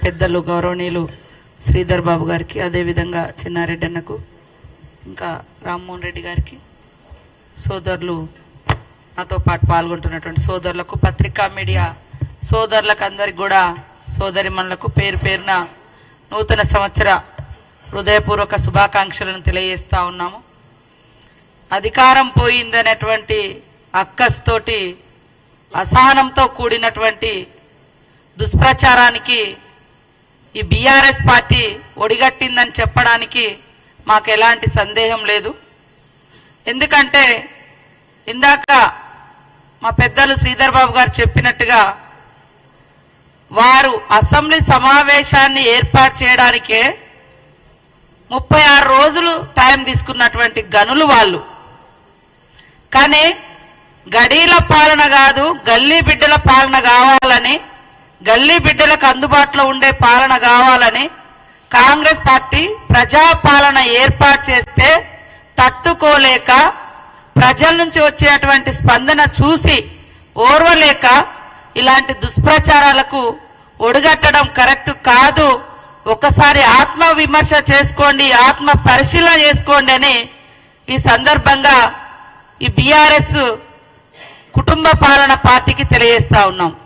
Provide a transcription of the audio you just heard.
పెద్దలు గౌరవనీయులు శ్రీధర్ బాబు గారికి, అదేవిధంగా చిన్నారెడ్డి అన్నకు, ఇంకా రామ్మోహన్ రెడ్డి గారికి, సోదరులు నాతో పాటు పాల్గొంటున్నటువంటి సోదరులకు, పత్రికా మీడియా సోదరులకు అందరికి కూడా, సోదరిమణులకు పేరు పేరున నూతన సంవత్సర హృదయపూర్వక శుభాకాంక్షలను తెలియజేస్తా ఉన్నాము. అధికారం పోయిందనేటువంటి అక్కస్తోటి అసహనంతో కూడినటువంటి దుష్ప్రచారానికి ఈ బీఆర్ఎస్ పార్టీ ఒడిగట్టిందని చెప్పడానికి మాకు ఎలాంటి సందేహం లేదు. ఎందుకంటే ఇందాక మా పెద్దలు శ్రీధర్ బాబు గారు చెప్పినట్టుగా వారు అసెంబ్లీ సమావేశాన్ని ఏర్పాటు చేయడానికే 36 రోజులు టైం తీసుకున్నటువంటి గనులు వాళ్ళు. కానీ గడీల పాలన కాదు, గల్లీ బిడ్డల పాలన కావాలని, గల్లీ బిడ్డలకు అందుబాటులో ఉండే పాలన కావాలని కాంగ్రెస్ పార్టీ ప్రజాపాలన ఏర్పాటు చేస్తే తట్టుకోలేక, ప్రజల నుంచి వచ్చేటువంటి స్పందన చూసి ఓర్వలేక ఇలాంటి దుష్ప్రచారాలకు ఒడిగట్టడం కరెక్ట్ కాదు. ఒకసారి ఆత్మ విమర్శ చేసుకోండి, ఆత్మ పరిశీలన చేసుకోండి అని ఈ సందర్భంగా ఈ బీఆర్ఎస్ కుటుంబ పాలన పార్టీకి తెలియజేస్తా ఉన్నాం.